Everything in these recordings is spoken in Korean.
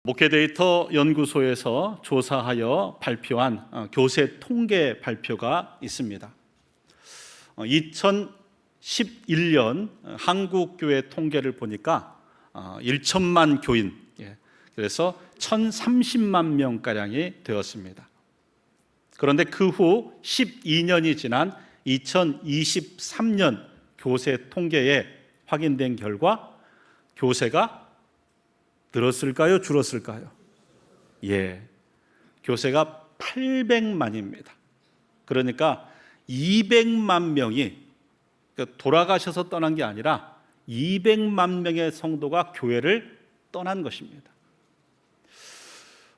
목회 데이터 연구소에서 조사하여 발표한 교세 통계 발표가 있습니다. 2011년 한국교회 통계를 보니까 1천만 교인, 그래서 1,030만 명가량이 되었습니다. 그런데 그 후 12년이 지난 2023년 교세 통계에 확인된 결과 교세가 늘었을까요? 줄었을까요? 교세가 800만입니다. 그러니까 200만 명이 돌아가셔서 떠난 게 아니라 200만 명의 성도가 교회를 떠난 것입니다.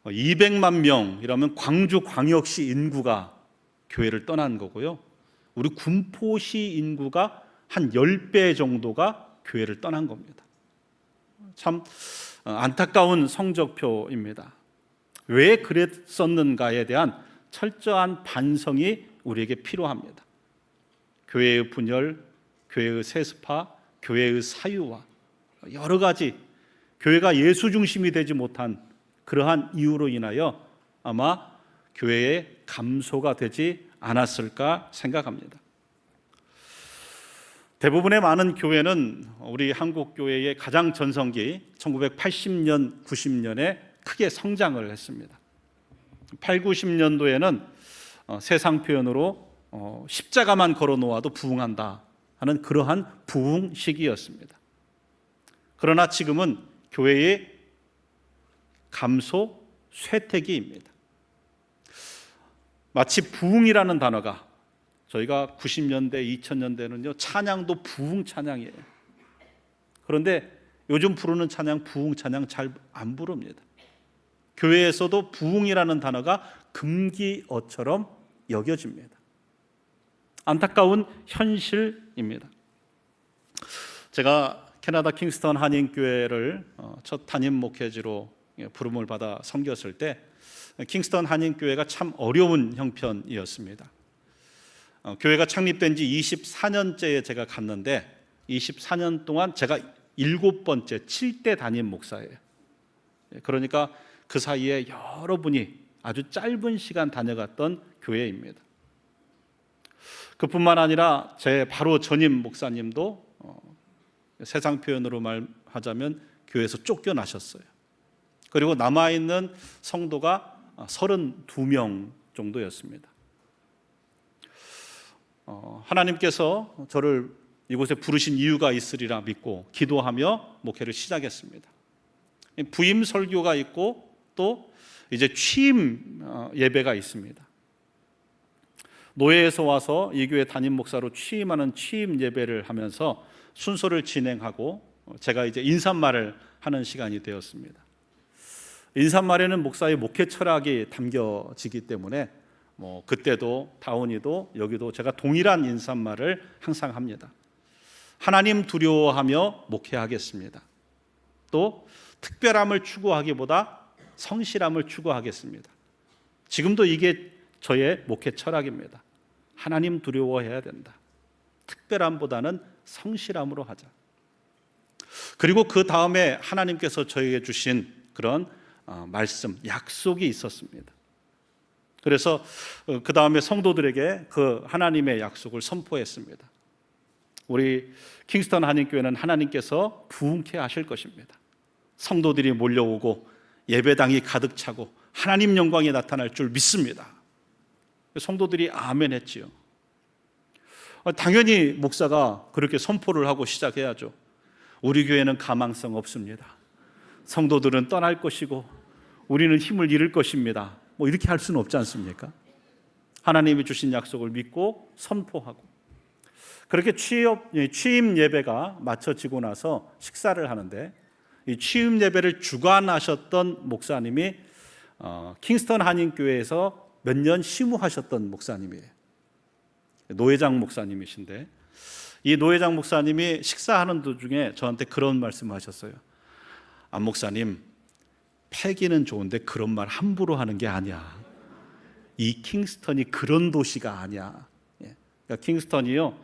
200만 명이라면 광주 광역시 인구가 교회를 떠난 거고요. 우리 군포시 인구가 한 10배 정도가 교회를 떠난 겁니다. 참 안타까운 성적표입니다. 왜 그랬었는가에 대한 철저한 반성이 우리에게 필요합니다. 교회의 분열, 교회의 세습화, 교회의 사유화, 여러 가지 교회가 예수 중심이 되지 못한 그러한 이유로 인하여 아마 교회의 감소가 되지 않았을까 생각합니다. 대부분의 많은 교회는 우리 한국 교회의 가장 전성기 1980년, 90년에 크게 성장을 했습니다. 8, 90년도에는 세상 표현으로 십자가만 걸어놓아도 부흥한다 하는 그러한 부흥 시기였습니다. 그러나 지금은 교회의 감소, 쇠퇴기입니다. 마치 부흥이라는 단어가 저희가 90년대, 2000년대는요 찬양도 부흥 찬양이에요. 그런데 요즘 부르는 찬양, 부흥 찬양 잘 안 부릅니다. 교회에서도 부흥이라는 단어가 금기어처럼 여겨집니다. 안타까운 현실입니다. 제가 캐나다 킹스턴 한인교회를 첫 담임 목회지로 부름을 받아 섬겼을 때 킹스턴 한인교회가 참 어려운 형편이었습니다. 교회가 창립된 지 24년째에 제가 갔는데 24년 동안 제가 7번째, 7대 담임 목사예요. 그러니까 그 사이에 여러분이 아주 짧은 시간 다녀갔던 교회입니다. 그뿐만 아니라 제 바로 전임 목사님도 세상 표현으로 말하자면 교회에서 쫓겨나셨어요. 그리고 남아있는 성도가 32명 정도였습니다. 하나님께서 저를 이곳에 부르신 이유가 있으리라 믿고 기도하며 목회를 시작했습니다. 부임 설교가 있고 또 이제 취임 예배가 있습니다. 노예에서 와서 이 교회 담임 목사로 취임하는 취임 예배를 하면서 순서를 진행하고 제가 이제 인사말을 하는 시간이 되었습니다. 인사말에는 목사의 목회 철학이 담겨지기 때문에 그때도 다운이도 여기도 제가 동일한 인사말을 항상 합니다. 하나님 두려워하며 목회하겠습니다. 또 특별함을 추구하기보다 성실함을 추구하겠습니다. 지금도 이게 저의 목회 철학입니다. 하나님 두려워해야 된다. 특별함보다는 성실함으로 하자. 그리고 그 다음에 하나님께서 저에게 주신 그런 말씀, 약속이 있었습니다. 그래서 그 다음에 성도들에게 그 하나님의 약속을 선포했습니다. 우리 킹스턴 한인교회는 하나님께서 부흥케 하실 것입니다. 성도들이 몰려오고 예배당이 가득 차고 하나님 영광이 나타날 줄 믿습니다. 성도들이 아멘 했지요. 당연히 목사가 그렇게 선포를 하고 시작해야죠. 우리 교회는 가망성 없습니다. 성도들은 떠날 것이고 우리는 힘을 잃을 것입니다. 이렇게 할 수는 없지 않습니까? 하나님이 주신 약속을 믿고 선포하고 그렇게 취임 예배가 마쳐지고 나서 식사를 하는데 이 취임 예배를 주관하셨던 목사님이 킹스턴 한인교회에서 몇 년 심우하셨던 목사님이에요. 노회장 목사님이신데 이 노회장 목사님이 식사하는 도중에 저한테 그런 말씀을 하셨어요. 안 목사님, 패기는 좋은데 그런 말 함부로 하는 게 아니야. 이 킹스턴이 그런 도시가 아니야. 그러니까 킹스턴이요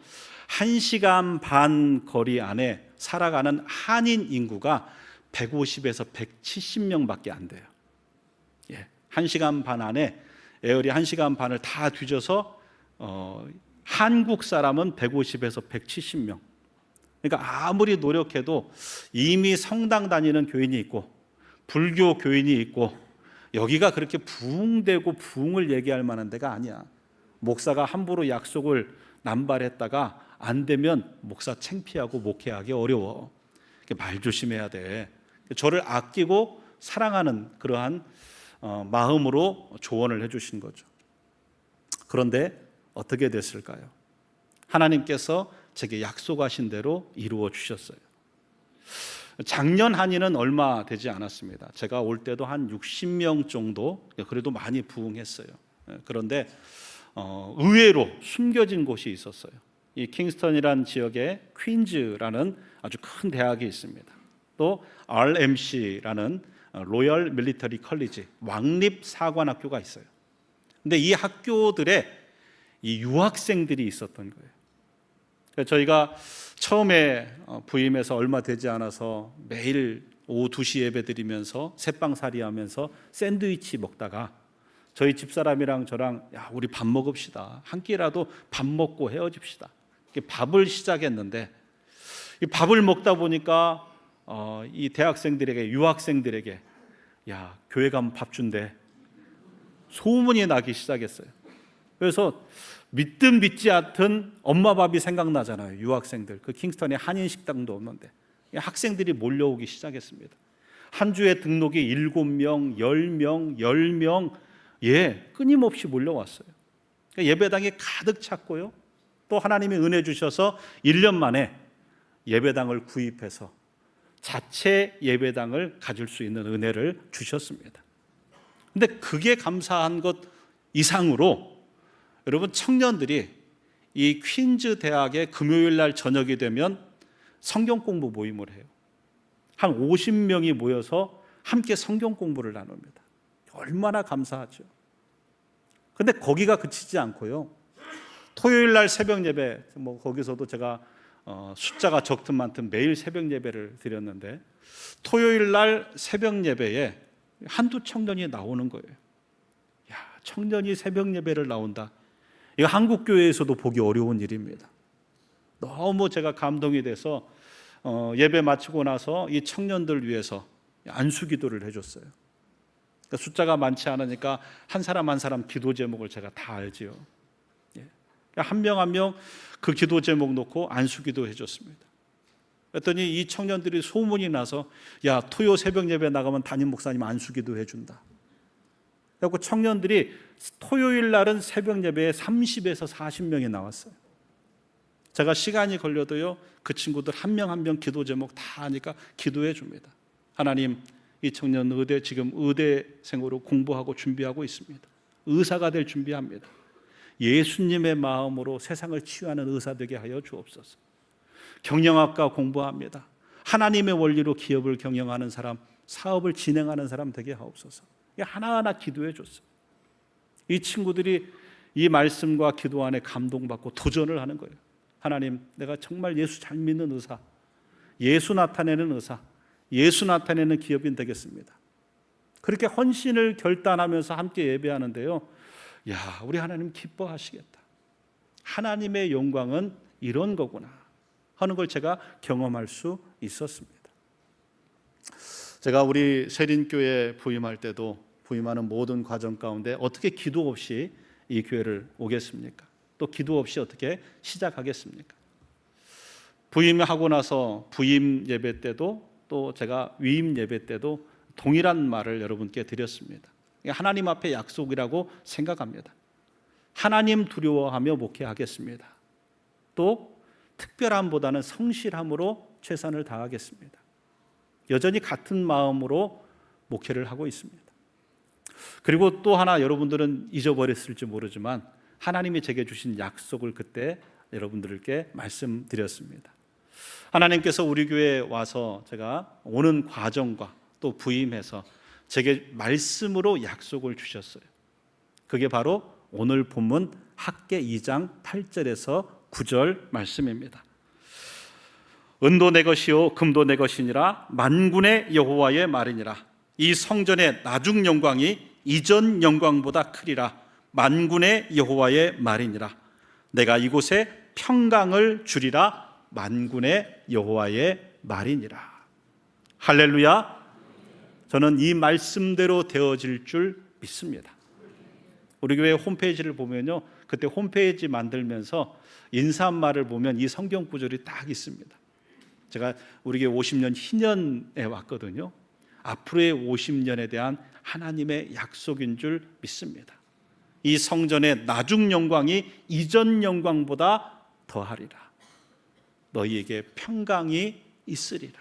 1시간 반 거리 안에 살아가는 한인 인구가 150에서 170명밖에 안 돼요. 1시간 반 안에 에어리 1시간 반을 다 뒤져서 한국 사람은 150에서 170명. 그러니까 아무리 노력해도 이미 성당 다니는 교인이 있고 불교 교인이 있고 여기가 그렇게 부흥되고 부흥을 얘기할 만한 데가 아니야. 목사가 함부로 약속을 남발했다가 안 되면 목사 창피하고 목회하기 어려워. 말 조심해야 돼. 저를 아끼고 사랑하는 그러한 마음으로 조언을 해주신 거죠. 그런데 어떻게 됐을까요? 하나님께서 제게 약속하신 대로 이루어 주셨어요. 작년 한인은 얼마 되지 않았습니다. 제가 올 때도 한 60명 정도, 그래도 많이 부흥했어요. 그런데 의외로 숨겨진 곳이 있었어요. 이 킹스턴이라는 지역에 퀸즈라는 아주 큰 대학이 있습니다. 또 RMC라는 로열 밀리터리 컬리지, 왕립 사관학교가 있어요. 근데 이 학교들에 이 유학생들이 있었던 거예요. 저희가 처음에 부임해서 얼마 되지 않아서 매일 오후 2시 예배 드리면서 새빵살이 하면서 샌드위치 먹다가 저희 집사람이랑 저랑 야 우리 밥 먹읍시다. 한 끼라도 밥 먹고 헤어집시다. 밥을 시작했는데 이 밥을 먹다 보니까 이 대학생들에게 유학생들에게 야 교회 가면 밥 준대 소문이 나기 시작했어요. 그래서 믿든 믿지 않든 엄마 밥이 생각나잖아요. 유학생들 그 킹스턴에 한인 식당도 없는데 학생들이 몰려오기 시작했습니다. 한 주에 등록이 7명, 10명, 10명 끊임없이 몰려왔어요. 예배당이 가득 찼고요. 또 하나님이 은혜 주셔서 1년 만에 예배당을 구입해서 자체 예배당을 가질 수 있는 은혜를 주셨습니다. 근데 그게 감사한 것 이상으로 여러분 청년들이 이 퀸즈 대학의 금요일 날 저녁이 되면 성경 공부 모임을 해요. 한 50명이 모여서 함께 성경 공부를 나눕니다. 얼마나 감사하죠. 근데 거기가 그치지 않고요. 토요일 날 새벽 예배, 거기서도 제가 숫자가 적든 많든 매일 새벽 예배를 드렸는데 토요일 날 새벽 예배에 한두 청년이 나오는 거예요. 야, 청년이 새벽 예배를 나온다. 이거 한국 교회에서도 보기 어려운 일입니다. 너무 제가 감동이 돼서 예배 마치고 나서 이 청년들 위해서 안수기도를 해줬어요. 그러니까 숫자가 많지 않으니까 한 사람 한 사람 기도 제목을 제가 다 알지요. 한 명 한 명 그 기도 제목 놓고 안수기도 해줬습니다. 그랬더니 이 청년들이 소문이 나서 야 토요 새벽 예배 나가면 담임 목사님 안수기도 해준다. 그래서 청년들이 토요일 날은 새벽 예배에 30에서 40명이 나왔어요. 제가 시간이 걸려도요 그 친구들 한 명 한 명 기도 제목 다 하니까 기도해 줍니다. 하나님 이 청년 지금 의대생으로 공부하고 준비하고 있습니다. 의사가 될 준비합니다. 예수님의 마음으로 세상을 치유하는 의사 되게 하여 주옵소서. 경영학과 공부합니다. 하나님의 원리로 기업을 경영하는 사람, 사업을 진행하는 사람 되게 하옵소서. 하나하나 기도해 줬어요. 이 친구들이 이 말씀과 기도 안에 감동받고 도전을 하는 거예요. 하나님, 내가 정말 예수 잘 믿는 의사, 예수 나타내는 의사, 예수 나타내는 기업인 되겠습니다. 그렇게 헌신을 결단하면서 함께 예배하는데요. 야, 우리 하나님 기뻐하시겠다. 하나님의 영광은 이런 거구나 하는 걸 제가 경험할 수 있었습니다. 제가 우리 세린교회 부임할 때도 부임하는 모든 과정 가운데 어떻게 기도 없이 이 교회를 오겠습니까? 또 기도 없이 어떻게 시작하겠습니까? 부임하고 나서 부임 예배 때도 또 제가 위임 예배 때도 동일한 말을 여러분께 드렸습니다. 하나님 앞에 약속이라고 생각합니다. 하나님 두려워하며 목회하겠습니다. 또 특별함보다는 성실함으로 최선을 다하겠습니다. 여전히 같은 마음으로 목회를 하고 있습니다. 그리고 또 하나 여러분들은 잊어버렸을지 모르지만 하나님이 제게 주신 약속을 그때 여러분들께 말씀드렸습니다. 하나님께서 우리 교회에 와서 제가 오는 과정과 또 부임해서 제게 말씀으로 약속을 주셨어요. 그게 바로 오늘 본문 학개 2장 8절에서 9절 말씀입니다. 은도 내 것이요 금도 내 것이니라. 만군의 여호와의 말이니라. 이 성전의 나중 영광이 이전 영광보다 크리라. 만군의 여호와의 말이니라. 내가 이곳에 평강을 주리라. 만군의 여호와의 말이니라. 할렐루야. 저는 이 말씀대로 되어질 줄 믿습니다. 우리 교회 홈페이지를 보면요, 그때 홈페이지 만들면서 인사말을 보면 이 성경 구절이 딱 있습니다. 제가 우리 교회 50년 희년에 왔거든요. 앞으로의 50년에 대한 하나님의 약속인 줄 믿습니다. 이 성전의 나중 영광이 이전 영광보다 더하리라. 너희에게 평강이 있으리라.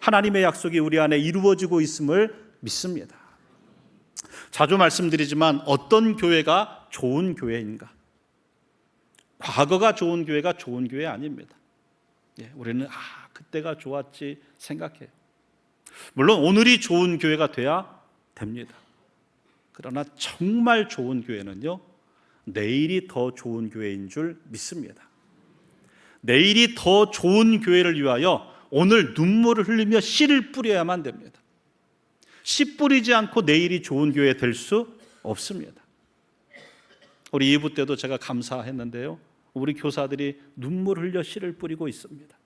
하나님의 약속이 우리 안에 이루어지고 있음을 믿습니다. 자주 말씀드리지만 어떤 교회가 좋은 교회인가? 과거가 좋은 교회가 좋은 교회 아닙니다. 우리는 그때가 좋았지 생각해요. 물론 오늘이 좋은 교회가 돼야 됩니다. 그러나 정말 좋은 교회는요, 내일이 더 좋은 교회인 줄 믿습니다. 내일이 더 좋은 교회를 위하여 오늘 눈물을 흘리며 씨를 뿌려야만 됩니다. 씨 뿌리지 않고 내일이 좋은 교회 될 수 없습니다. 우리 2부 때도 제가 감사했는데요, 우리 교사들이 눈물 흘려 씨를 뿌리고 있습니다.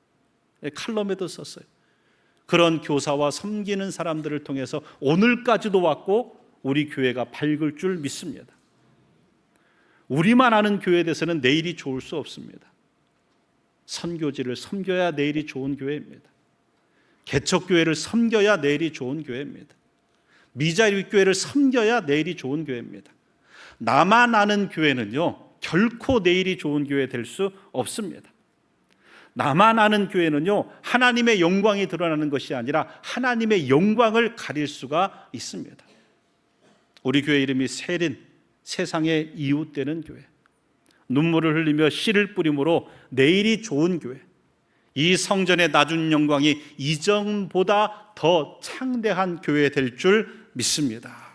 칼럼에도 썼어요. 그런 교사와 섬기는 사람들을 통해서 오늘까지도 왔고 우리 교회가 밝을 줄 믿습니다. 우리만 아는 교회에 대해서는 내일이 좋을 수 없습니다. 선교지를 섬겨야 내일이 좋은 교회입니다. 개척교회를 섬겨야 내일이 좋은 교회입니다. 미자립교회를 섬겨야 내일이 좋은 교회입니다. 나만 아는 교회는요, 결코 내일이 좋은 교회 될 수 없습니다. 나만 아는 교회는요, 하나님의 영광이 드러나는 것이 아니라 하나님의 영광을 가릴 수가 있습니다. 우리 교회 이름이 세린, 세상의 이웃되는 교회. 눈물을 흘리며 씨를 뿌림으로 내일이 좋은 교회. 이 성전의 나중 영광이 이전보다 더 창대한 교회 될 줄 믿습니다.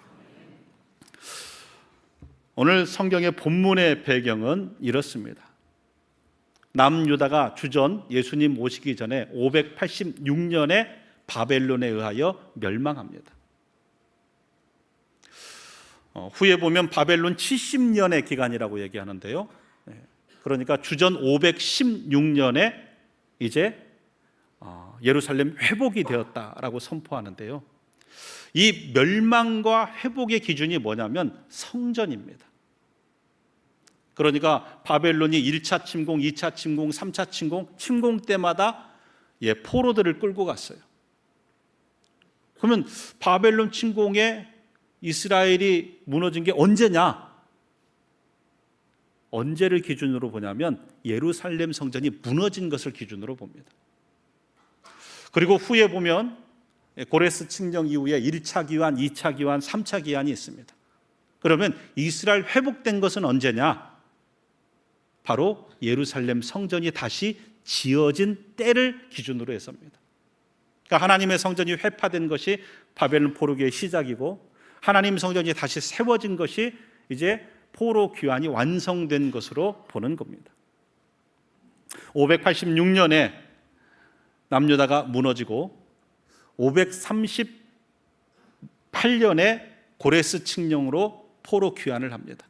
오늘 성경의 본문의 배경은 이렇습니다. 남유다가 주전 예수님 오시기 전에 586년에 바벨론에 의하여 멸망합니다. 후에 보면 바벨론 70년의 기간이라고 얘기하는데요. 그러니까 주전 516년에 이제 예루살렘 회복이 되었다라고 선포하는데요. 이 멸망과 회복의 기준이 뭐냐면 성전입니다. 그러니까 바벨론이 1차 침공, 2차 침공, 3차 침공 때마다 포로들을 끌고 갔어요. 그러면 바벨론 침공에 이스라엘이 무너진 게 언제냐? 언제를 기준으로 보냐면 예루살렘 성전이 무너진 것을 기준으로 봅니다. 그리고 후에 보면 고레스 칙령 이후에 1차 기환, 2차 기환, 3차 기환이 있습니다. 그러면 이스라엘 회복된 것은 언제냐? 바로 예루살렘 성전이 다시 지어진 때를 기준으로 해서입니다. 그러니까 하나님의 성전이 회파된 것이 바벨론 포로기의 시작이고, 하나님 성전이 다시 세워진 것이 이제 포로 귀환이 완성된 것으로 보는 겁니다. 586년에 남유다가 무너지고 538년에 고레스 칙령으로 포로 귀환을 합니다.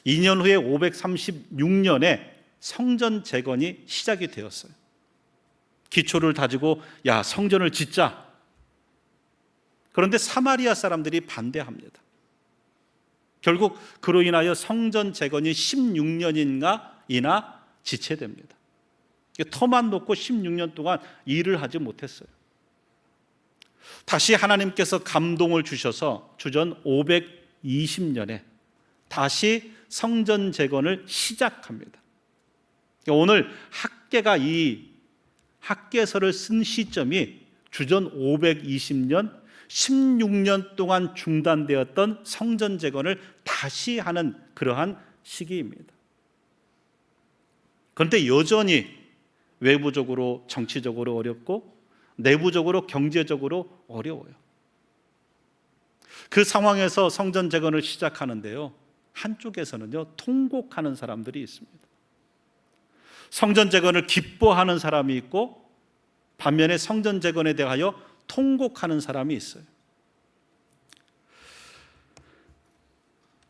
2년 후에 536년에 성전 재건이 시작이 되었어요. 기초를 다지고 성전을 짓자. 그런데 사마리아 사람들이 반대합니다. 결국 그로 인하여 성전 재건이 16년인가 지체됩니다. 터만 놓고 16년 동안 일을 하지 못했어요. 다시 하나님께서 감동을 주셔서 주전 520년에 다시 성전 재건을 시작합니다. 오늘 학계가 이 학계서를 쓴 시점이 주전 520년 16년 동안 중단되었던 성전 재건을 다시 하는 그러한 시기입니다. 그런데 여전히 외부적으로 정치적으로 어렵고 내부적으로 경제적으로 어려워요. 그 상황에서 성전 재건을 시작하는데요, 한쪽에서는요 통곡하는 사람들이 있습니다. 성전 재건을 기뻐하는 사람이 있고 반면에 성전 재건에 대하여 통곡하는 사람이 있어요.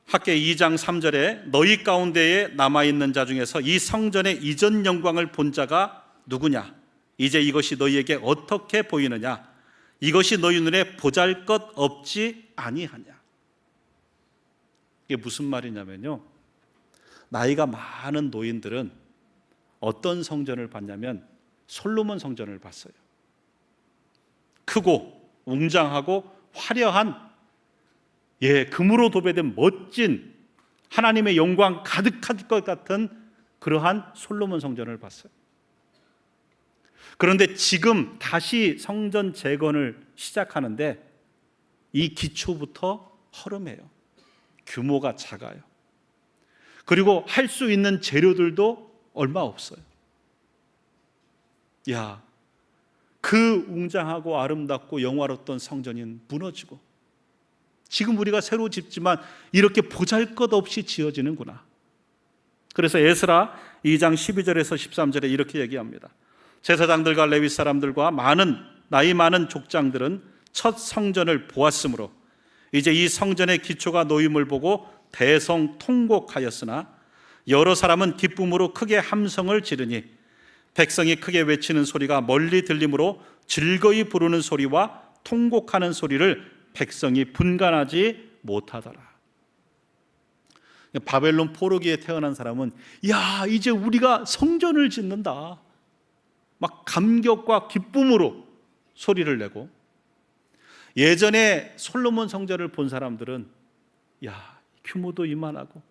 학개 2장 3절에 너희 가운데에 남아있는 자 중에서 이 성전의 이전 영광을 본 자가 누구냐? 이제 이것이 너희에게 어떻게 보이느냐? 이것이 너희 눈에 보잘것 없지 아니하냐? 이게 무슨 말이냐면요, 나이가 많은 노인들은 어떤 성전을 봤냐면 솔로몬 성전을 봤어요. 크고 웅장하고 화려한, 금으로 도배된 멋진 하나님의 영광 가득할 것 같은 그러한 솔로몬 성전을 봤어요. 그런데 지금 다시 성전 재건을 시작하는데 이 기초부터 허름해요. 규모가 작아요. 그리고 할 수 있는 재료들도 얼마 없어요. 그 웅장하고 아름답고 영화롭던 성전이 무너지고 지금 우리가 새로 짓지만 이렇게 보잘것없이 지어지는구나. 그래서 에스라 2장 12절에서 13절에 이렇게 얘기합니다. 제사장들과 레위 사람들과 나이 많은 족장들은 첫 성전을 보았으므로 이제 이 성전의 기초가 놓임을 보고 대성통곡하였으나 여러 사람은 기쁨으로 크게 함성을 지르니 백성이 크게 외치는 소리가 멀리 들리므로 즐거이 부르는 소리와 통곡하는 소리를 백성이 분간하지 못하더라. 바벨론 포로기에 태어난 사람은 이제 우리가 성전을 짓는다, 막 감격과 기쁨으로 소리를 내고, 예전에 솔로몬 성전을 본 사람들은 규모도 이만하고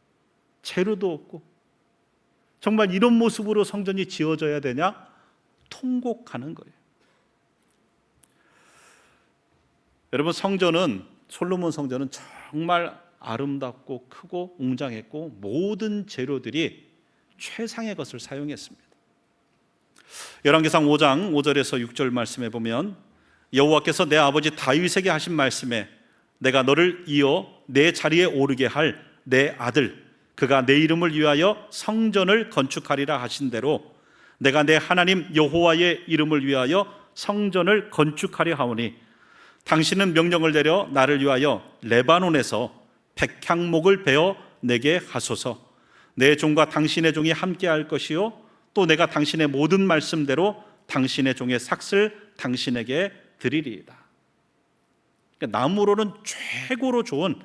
재료도 없고 정말 이런 모습으로 성전이 지어져야 되냐? 통곡하는 거예요. 여러분, 솔로몬 성전은 정말 아름답고 크고 웅장했고 모든 재료들이 최상의 것을 사용했습니다. 열왕기상 5장 5절에서 6절 말씀에 보면 여호와께서 내 아버지 다윗에게 하신 말씀에 내가 너를 이어 내 자리에 오르게 할 내 아들 그가 내 이름을 위하여 성전을 건축하리라 하신 대로 내가 내 하나님 여호와의 이름을 위하여 성전을 건축하려 하오니 당신은 명령을 내려 나를 위하여 레바논에서 백향목을 베어 내게 하소서. 내 종과 당신의 종이 함께할 것이요 또 내가 당신의 모든 말씀대로 당신의 종의 삭슬 당신에게 드리리이다. 그러니까 나무로는 최고로 좋은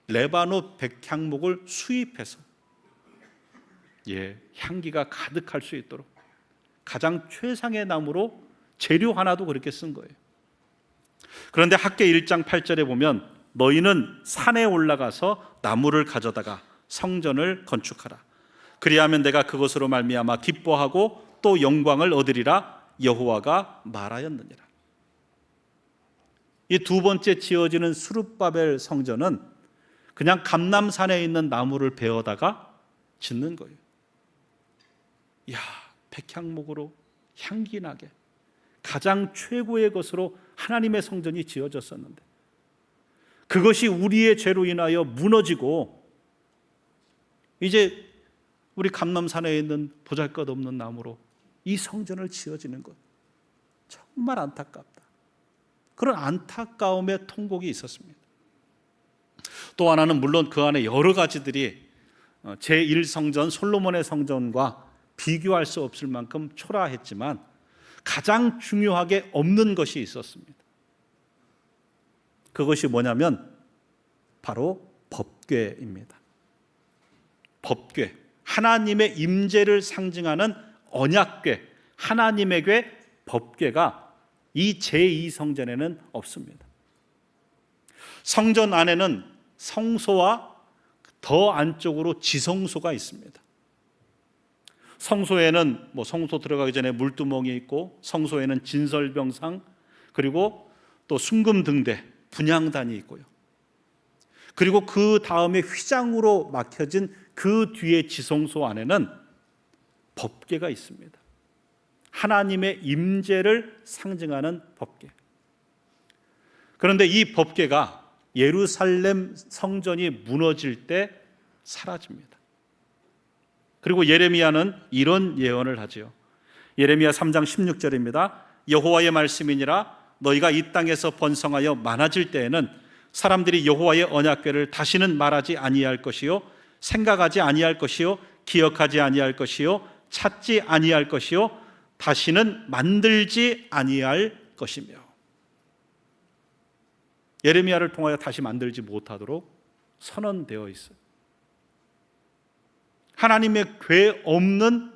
레바논 백향목을 수입해서 향기가 가득할 수 있도록 가장 최상의 나무로 재료 하나도 그렇게 쓴 거예요. 그런데 학개 1장 8절에 보면 너희는 산에 올라가서 나무를 가져다가 성전을 건축하라. 그리하면 내가 그것으로 말미암아 기뻐하고 또 영광을 얻으리라 여호와가 말하였느니라. 이 두 번째 지어지는 스룹바벨 성전은 그냥 감람산에 있는 나무를 베어다가 짓는 거예요. 백향목으로 향기나게 가장 최고의 것으로 하나님의 성전이 지어졌었는데 그것이 우리의 죄로 인하여 무너지고 이제 우리 감람산에 있는 보잘것없는 나무로 이 성전을 지어지는 것, 정말 안타깝다. 그런 안타까움의 통곡이 있었습니다. 또 하나는 물론 그 안에 여러 가지들이 제1성전 솔로몬의 성전과 비교할 수 없을 만큼 초라했지만 가장 중요하게 없는 것이 있었습니다. 그것이 뭐냐면 바로 법궤입니다. 법궤, 하나님의 임재를 상징하는 언약궤, 하나님의 궤 법궤가 이 제2성전에는 없습니다. 성전 안에는 성소와 더 안쪽으로 지성소가 있습니다. 성소에는 성소 들어가기 전에 물두멍이 있고 성소에는 진설병상 그리고 또 순금등대, 분향단이 있고요. 그리고 그 다음에 휘장으로 막혀진 그 뒤에 지성소 안에는 법궤가 있습니다. 하나님의 임재를 상징하는 법궤. 그런데 이 법궤가 예루살렘 성전이 무너질 때 사라집니다. 그리고 예레미야는 이런 예언을 하지요. 예레미야 3장 16절입니다. 여호와의 말씀이니라 너희가 이 땅에서 번성하여 많아질 때에는 사람들이 여호와의 언약궤를 다시는 말하지 아니할 것이요 생각하지 아니할 것이요 기억하지 아니할 것이요 찾지 아니할 것이요 다시는 만들지 아니할 것이며. 예레미야를 통하여 다시 만들지 못하도록 선언되어 있어요. 하나님의 궤 없는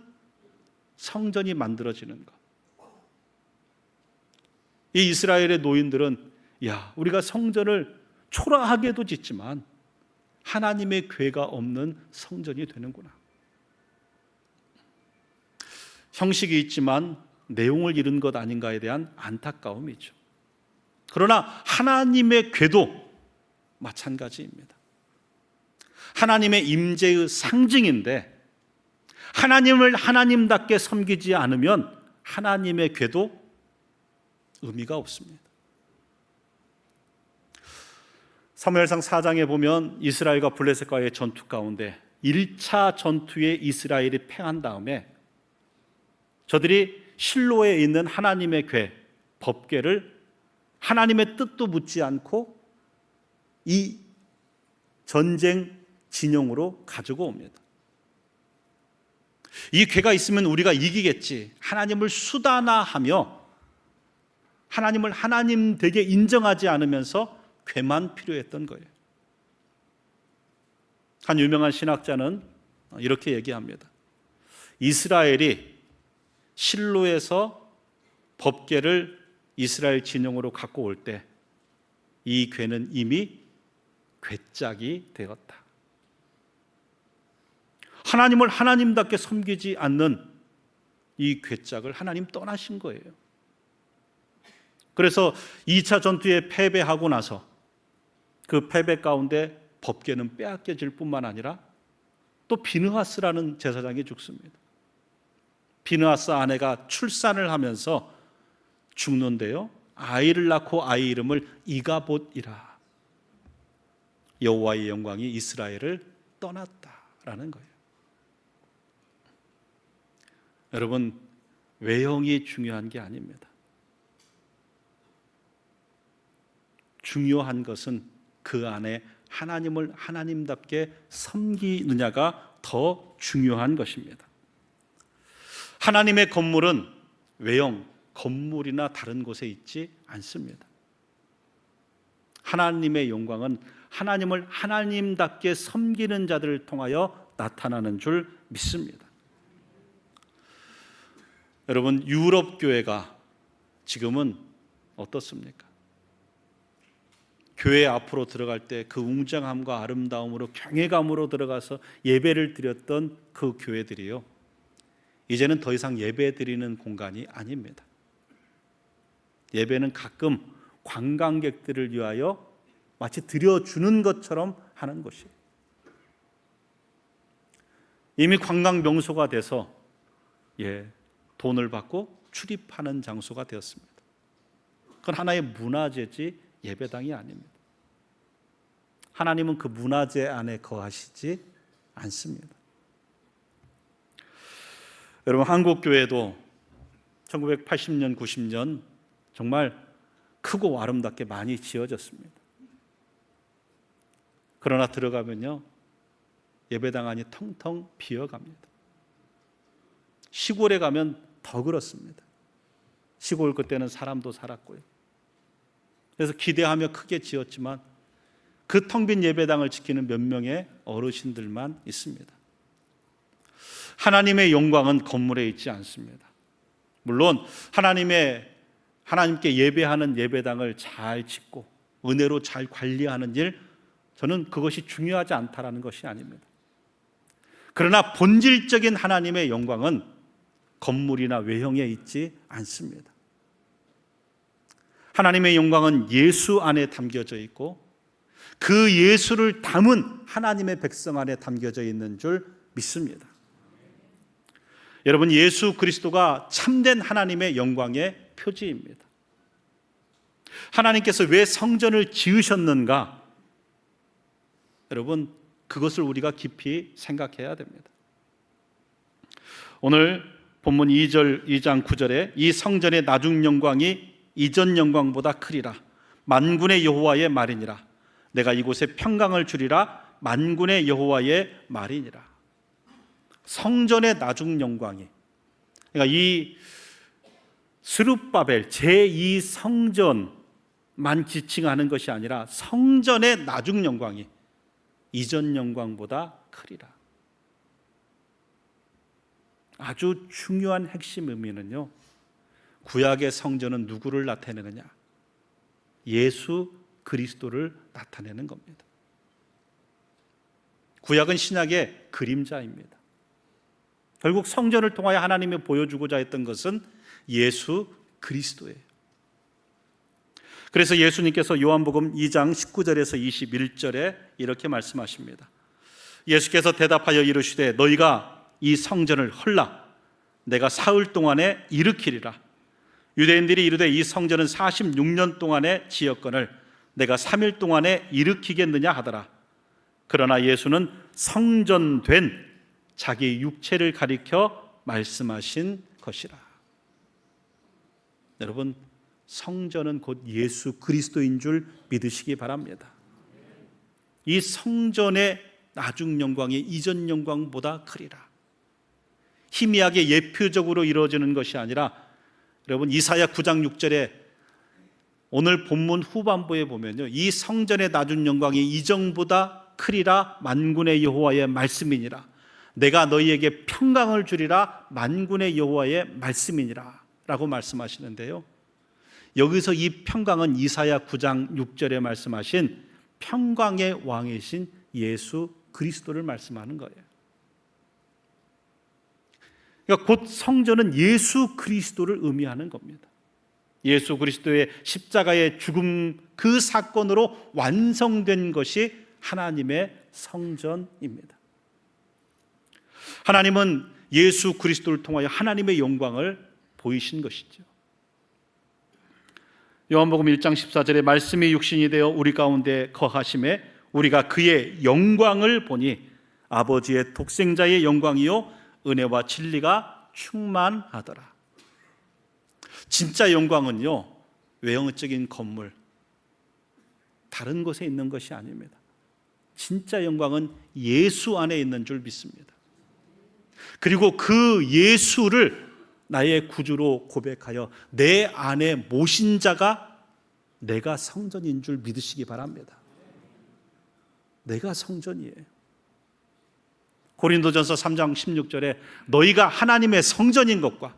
성전이 만들어지는 것. 이 이스라엘의 노인들은 우리가 성전을 초라하게도 짓지만 하나님의 궤가 없는 성전이 되는구나. 형식이 있지만 내용을 잃은 것 아닌가에 대한 안타까움이죠. 그러나 하나님의 궤도 마찬가지입니다. 하나님의 임재의 상징인데 하나님을 하나님답게 섬기지 않으면 하나님의 궤도 의미가 없습니다. 사무엘상 4장에 보면 이스라엘과 블레셋과의 전투 가운데 1차 전투에 이스라엘이 패한 다음에 저들이 실로에 있는 하나님의 궤, 법궤를 하나님의 뜻도 묻지 않고 이 전쟁 진영으로 가지고 옵니다. 이 궤가 있으면 우리가 이기겠지. 하나님을 수단화하며 하나님을 하나님 되게 인정하지 않으면서 궤만 필요했던 거예요. 한 유명한 신학자는 이렇게 얘기합니다. 이스라엘이 실로에서 법궤를 이스라엘 진영으로 갖고 올 때 이 궤는 이미 궤짝이 되었다. 하나님을 하나님답게 섬기지 않는 이 궤짝을 하나님 떠나신 거예요. 그래서 2차 전투에 패배하고 나서 그 패배 가운데 법궤는 빼앗겨질 뿐만 아니라 또 비느하스라는 제사장이 죽습니다. 비느하스 아내가 출산을 하면서 죽는데요, 아이를 낳고 아이 이름을 이가봇이라. 여호와의 영광이 이스라엘을 떠났다라는 거예요. 여러분, 외형이 중요한 게 아닙니다. 중요한 것은 그 안에 하나님을 하나님답게 섬기느냐가 더 중요한 것입니다. 하나님의 건물은 외형, 건물이나 다른 곳에 있지 않습니다. 하나님의 영광은 하나님을 하나님답게 섬기는 자들을 통하여 나타나는 줄 믿습니다. 여러분, 유럽 교회가 지금은 어떻습니까? 교회 앞으로 들어갈 때 그 웅장함과 아름다움으로 경외감으로 들어가서 예배를 드렸던 그 교회들이요, 이제는 더 이상 예배 드리는 공간이 아닙니다. 예배는 가끔 관광객들을 위하여 마치 드려주는 것처럼 하는 것이에요. 이미 관광 명소가 돼서 돈을 받고 출입하는 장소가 되었습니다. 그건 하나의 문화재지 예배당이 아닙니다. 하나님은 그 문화재 안에 거하시지 않습니다. 여러분, 한국 교회도 1980년, 90년 정말 크고 아름답게 많이 지어졌습니다. 그러나 들어가면요, 예배당 안이 텅텅 비어갑니다. 시골에 가면 더 그렇습니다. 시골 그때는 사람도 살았고요. 그래서 기대하며 크게 지었지만 그 텅 빈 예배당을 지키는 몇 명의 어르신들만 있습니다. 하나님의 영광은 건물에 있지 않습니다. 물론 하나님께 예배하는 예배당을 잘 짓고 은혜로 잘 관리하는 일, 저는 그것이 중요하지 않다라는 것이 아닙니다. 그러나 본질적인 하나님의 영광은 건물이나 외형에 있지 않습니다. 하나님의 영광은 예수 안에 담겨져 있고 그 예수를 담은 하나님의 백성 안에 담겨져 있는 줄 믿습니다. 여러분, 예수 그리스도가 참된 하나님의 영광의 표지입니다. 하나님께서 왜 성전을 지으셨는가? 여러분, 그것을 우리가 깊이 생각해야 됩니다. 오늘 본문 2장 9절에 이 성전의 나중 영광이 이전 영광보다 크리라. 만군의 여호와의 말이니라. 내가 이곳에 평강을 주리라. 만군의 여호와의 말이니라. 성전의 나중 영광이, 그러니까 이 스룹바벨 제2성전만 지칭하는 것이 아니라 성전의 나중 영광이 이전 영광보다 크리라. 아주 중요한 핵심 의미는요, 구약의 성전은 누구를 나타내느냐? 예수 그리스도를 나타내는 겁니다. 구약은 신약의 그림자입니다. 결국 성전을 통하여 하나님이 보여주고자 했던 것은 예수 그리스도예요. 그래서 예수님께서 요한복음 2장 19절에서 21절에 이렇게 말씀하십니다. 예수께서 대답하여 이르시되 너희가 이 성전을 헐라 내가 사흘 동안에 일으키리라. 유대인들이 이르되 이 성전은 46년 동안에 지었거늘 내가 3일 동안에 일으키겠느냐 하더라. 그러나 예수는 성전된 자기 육체를 가리켜 말씀하신 것이라. 여러분, 성전은 곧 예수 그리스도인 줄 믿으시기 바랍니다. 이 성전의 나중 영광이 이전 영광보다 크리라. 희미하게 예표적으로 이루어지는 것이 아니라, 여러분 이사야 9장 6절에 오늘 본문 후반부에 보면요, 이 성전의 나중 영광이 이전보다 크리라. 만군의 여호와의 말씀이니라. 내가 너희에게 평강을 주리라. 만군의 여호와의 말씀이니라 라고 말씀하시는데요, 여기서 이 평강은 이사야 9장 6절에 말씀하신 평강의 왕이신 예수 그리스도를 말씀하는 거예요. 그러니까 곧 성전은 예수 그리스도를 의미하는 겁니다. 예수 그리스도의 십자가의 죽음, 그 사건으로 완성된 것이 하나님의 성전입니다. 하나님은 예수 그리스도를 통하여 하나님의 영광을 보이신 것이죠. 요한복음 1장 14절에 말씀이 육신이 되어 우리 가운데 거하심에 우리가 그의 영광을 보니 아버지의 독생자의 영광이요 은혜와 진리가 충만하더라. 진짜 영광은요, 외형적인 건물, 다른 곳에 있는 것이 아닙니다. 진짜 영광은 예수 안에 있는 줄 믿습니다. 그리고 그 예수를 나의 구주로 고백하여 내 안에 모신 자가 내가 성전인 줄 믿으시기 바랍니다. 내가 성전이에요. 고린도전서 3장 16절에 너희가 하나님의 성전인 것과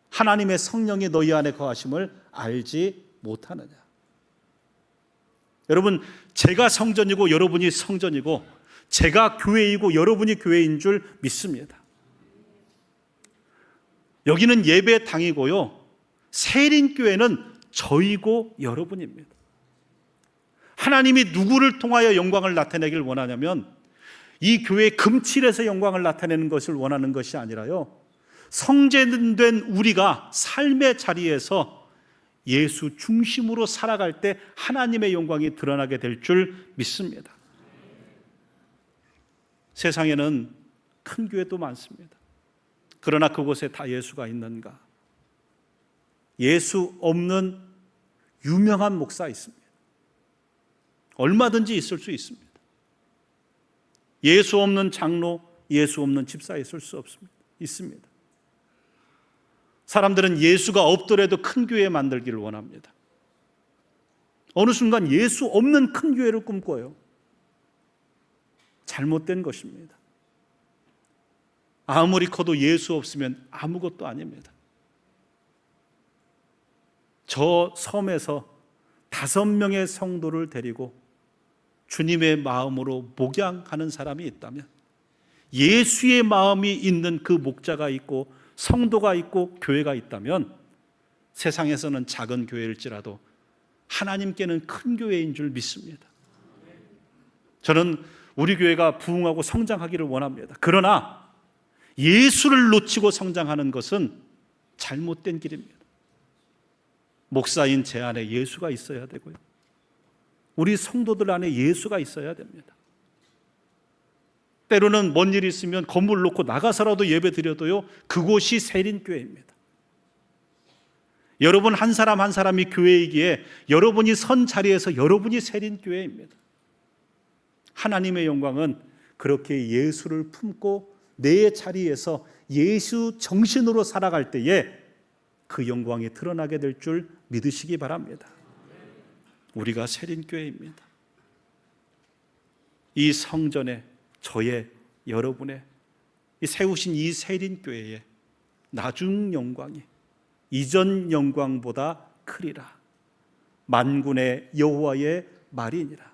하나님의 성령이 너희 안에 거하심을 알지 못하느냐. 여러분, 제가 성전이고 여러분이 성전이고, 제가 교회이고 여러분이 교회인 줄 믿습니다. 여기는 예배당이고요, 세린교회는 저희고 여러분입니다. 하나님이 누구를 통하여 영광을 나타내길 원하냐면 이 교회의 금칠에서 영광을 나타내는 것을 원하는 것이 아니라요, 성전된 우리가 삶의 자리에서 예수 중심으로 살아갈 때 하나님의 영광이 드러나게 될 줄 믿습니다. 세상에는 큰 교회도 많습니다. 그러나 그곳에 다 예수가 있는가? 예수 없는 유명한 목사 있습니다. 얼마든지 있을 수 있습니다. 예수 없는 장로, 예수 없는 집사 있을 수 없습니다. 있습니다. 사람들은 예수가 없더라도 큰 교회 만들기를 원합니다. 어느 순간 예수 없는 큰 교회를 꿈꿔요. 잘못된 것입니다. 아무리 커도 예수 없으면 아무것도 아닙니다. 저 섬에서 5명의 성도를 데리고 주님의 마음으로 목양하는 사람이 있다면, 예수의 마음이 있는 그 목자가 있고 성도가 있고 교회가 있다면, 세상에서는 작은 교회일지라도 하나님께는 큰 교회인 줄 믿습니다. 저는 우리 교회가 부흥하고 성장하기를 원합니다. 그러나 예수를 놓치고 성장하는 것은 잘못된 길입니다. 목사인 제 안에 예수가 있어야 되고요, 우리 성도들 안에 예수가 있어야 됩니다. 때로는 뭔 일이 있으면 건물 놓고 나가서라도 예배 드려도요, 그곳이 세린교회입니다. 여러분 한 사람 한 사람이 교회이기에 여러분이 선 자리에서 여러분이 세린교회입니다. 하나님의 영광은 그렇게 예수를 품고 내 자리에서 예수 정신으로 살아갈 때에 그 영광이 드러나게 될 줄 믿으시기 바랍니다. 우리가 세린교회입니다. 이 성전에 저의 여러분의 이 세우신 이 세린교회의 나중 영광이 이전 영광보다 크리라. 만군의 여호와의 말이니라.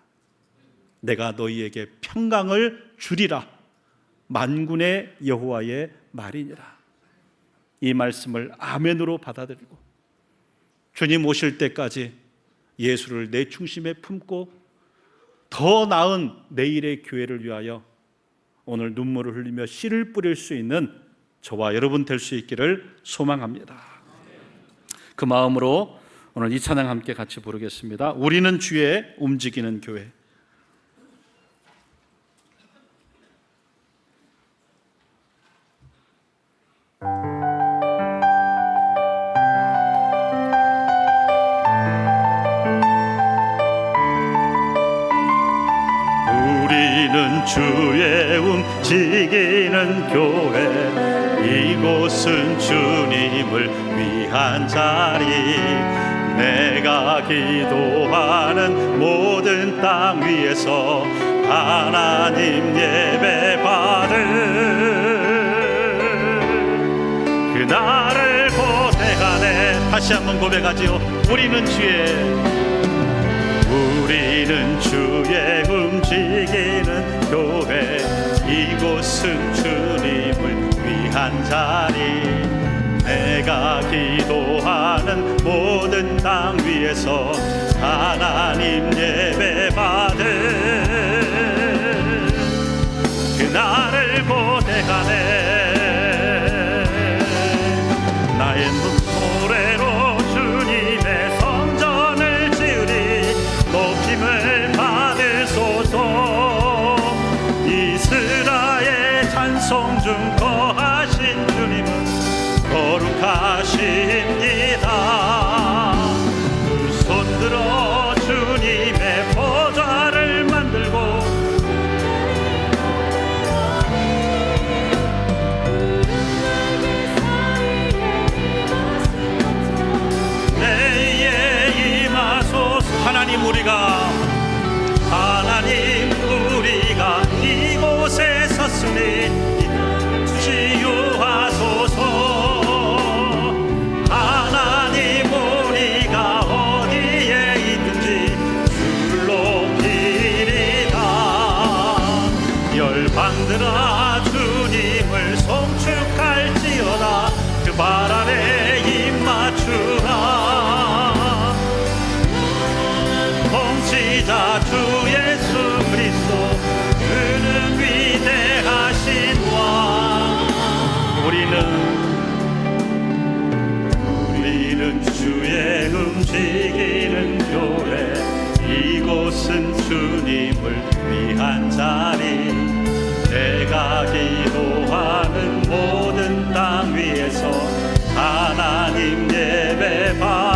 내가 너희에게 평강을 주리라. 만군의 여호와의 말이니라. 이 말씀을 아멘으로 받아들이고 주님 오실 때까지 예수를 내 중심에 품고 더 나은 내일의 교회를 위하여 오늘 눈물을 흘리며 씨를 뿌릴 수 있는 저와 여러분 될 수 있기를 소망합니다. 그 마음으로 오늘 이 찬양 함께 같이 부르겠습니다. 우리는 주의 움직이는 교회. 우리는 주의 움직이는 교회. 이곳은 주님을 위한 자리. 내가 기도하는 모든 땅 위에서 하나님 예배 받을 그날을 고대하네. 다시 한번 고백하지요. 우리는 주의 움직이는 교회. 이곳은 주님을 위한 자리. 내가 기도하는 모든 땅 위에서 하나님 예배 받을 그날을 고대하네. 나의 눈노래로 주님의 성전을 지으리. 높임을 받으소서. 이스라엘 찬송 중 거하신 주님은 거룩하십니다. 두 손 들어 주님의 보좌를 만들고 내에 임하소서. 하나님 우리가 이곳에 섰으니 치유하소서. 하나님 우리가 어디에 있든지 주를 높이리다. 열방들아 주님을 송축할지어다. 그 발 아래 입 맞추라. 통치자 주 예수 그리스도 그는 위대하신 왕. 우리는 주의 움직이는 교회. 이곳은 주님을 위한 자리. 내가 기도하는 모든 땅 위에서 하나님 예배 받